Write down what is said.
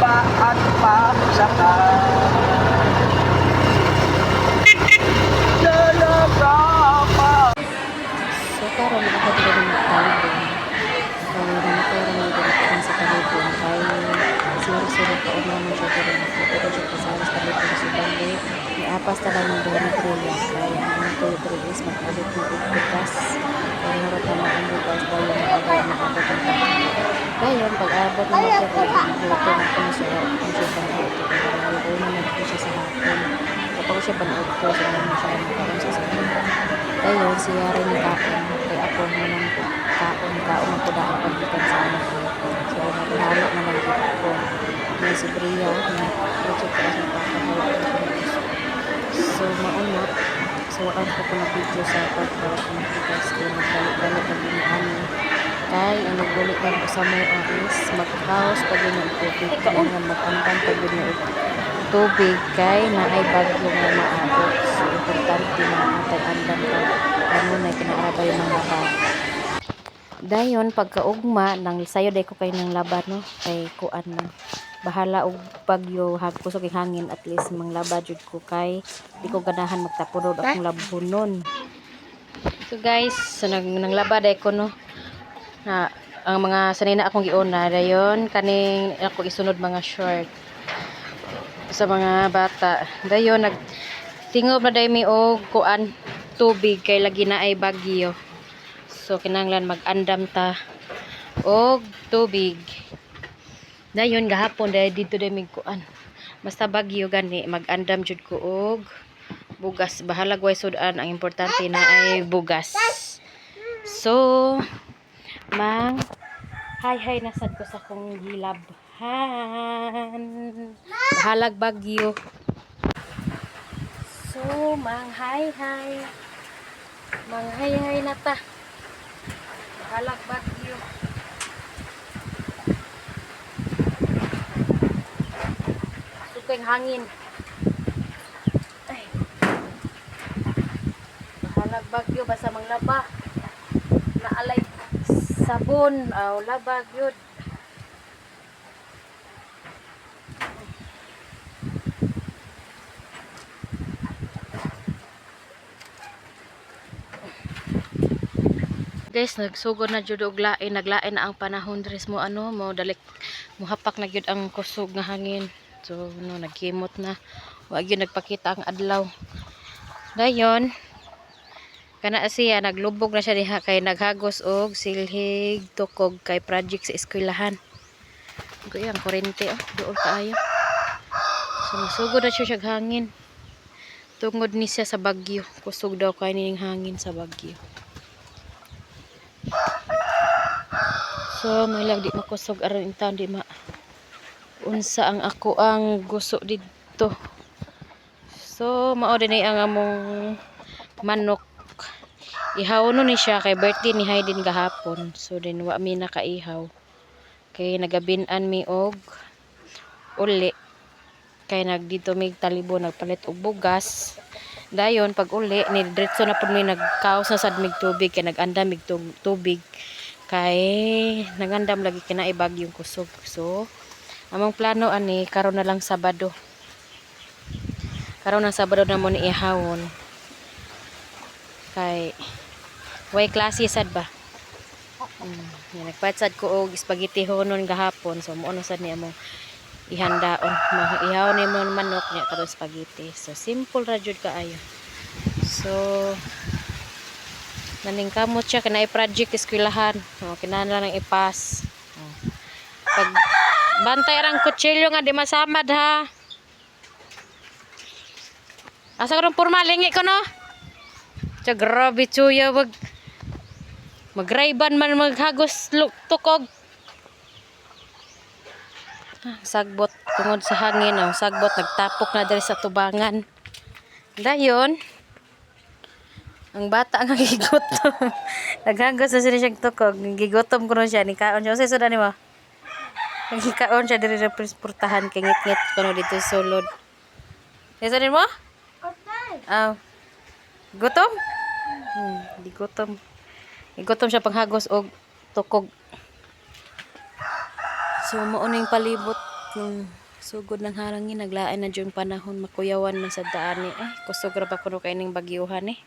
pa at pagsakay. Talaga pa. So karon ako dito ng talibon. Kaya namatay rin yung direktan sa talibon. Kaya siro-siro pa una mo siya dito. Nakita ko siya kasalas talibon sa balik. May apas na lang ng dormitoria. Kaya ang tuyo is mag-abot ng bukas. Kaya harap naman ang bukas dahil mag-abot ang tahanan. Ngayon, pag-abot ng magkakaroon, buto na ko siya kung siya panood ko. Kaya una na ko siya sa hapon. Kapag siya panood ko, siya naman siya magkaroon sa sabi. Ngayon, siya rin ni Kapon. Kaya ako naman kaon ang kudahan pagkikan sa anak ko. So, naghalo na lang dito ko. May si Bria, na project ko sa pagkakahalo. So, maunot. So, ang ko na video sa pagkakahalo ko nakikas. Kaya nagbalik-balik ang biniani. Kaya ang nagulit lang ko sa mga is mag-house pag yun ang tubig. Kaya mag-andang pag yun ang tubig. Kaya na ay bagyo nga maabot. So, importante na atay andang pag ano na kinaarabay ng laba. Dayon pagkaugma nang sayo day ko kay nang laba no kay kuan na bahala og bagyo kusog ang hangin at least manglaba jud ko kay di ko ganahan magtapunod akong labunon. So guys, so nanglaba day ko no na ang mga sanay na akong giuna dayon kaning ako isunod mga short sa mga bata. Dayon nagtingob na day mi og kuan tubig kay lagi na ay bagyo. So kinahanglan mag-andam ta og tubig. Dayon gahapon dahil dito day mig kuan. Basta bagyo gani mag-andam jud ko og bugas. Bahala gway sudan, ang importante na ay bugas. So mang hay na sad ko sa kong gilabhan. Bahalag bagyo. So mang hay na ta. Bahalag bagyo. Sukeng hangin. Ay. Bahalag bagyo basta manglaba. Naalay sabon aw labag yun. Guys, nagsugod na jud og lain, naglain na ang panahon dres mo ano mo dalik muhapak na gyud ang kusog nga hangin. So no nagkimot na. Wa gyud nagpakita ang adlaw. Dayon kana siya naglubog na siya diha kay naghagos og silhig tukog kay project sa eskwelahan. Kuya ang kurente duol kaayo. So nagsugod na siya hangin. Tungod ni siya sa bagyo, kusog daw kay ning hangin sa bagyo. So, may lang di makusog aron in town di ma unsa ang ako ang gusto dito. So, mao din ang among manok. Ihaw no ni siya kay birthday ni Hayden gahapon. So, din wa mi nakaihaw. Kay nagabinan mi og uli. Kay nagdito mi talibo nagpalit og bugas. Dayon pag uli ni diretso na pud mi nagkaos na sad mig tubig kay naganda mig tubig. Kay nagandam lagi kinaibag yung kusog. So among plano ani karon na lang Sabado. Karon ng Sabado na mo ni ihawon. Kay way klase sad ba? Yan nagpatsad ko og spaghetti honon gahapon. So mo ano sad ni among ihandaon. Ihaw ni mo manok niya karon spaghetti. So simple ra jud kaayo. So naning kamot siya kanay project eskwelahan. Kinahanglan lang ipas. Pag bantay rang kutsilyo nga di masamad ha. Asa ko porma lingi ko no? Cha grabe chuya wag magrayban man maghagos tukog. Sagbot tungod sa hangin sagbot nagtapok na diri sa tubangan. Dayon ang bata nga gigutom. Naghagos na siya siyang tukog. Gigutom ko na siya. Nikaon siya. Kasi sudan mo. Nagkikaon siya diri sa portahan. Kay ngit-ngit ko na dito sulod. Kasi sudan mo? Gutom? Di gutom. Gutom siya panghagos og tukog. So, mauning palibot Nung sugod ng harangin naglain na jud panahon makuyawan man sa daan ni. Ay kusog ra ba kuno kay ning bagyuhan ni.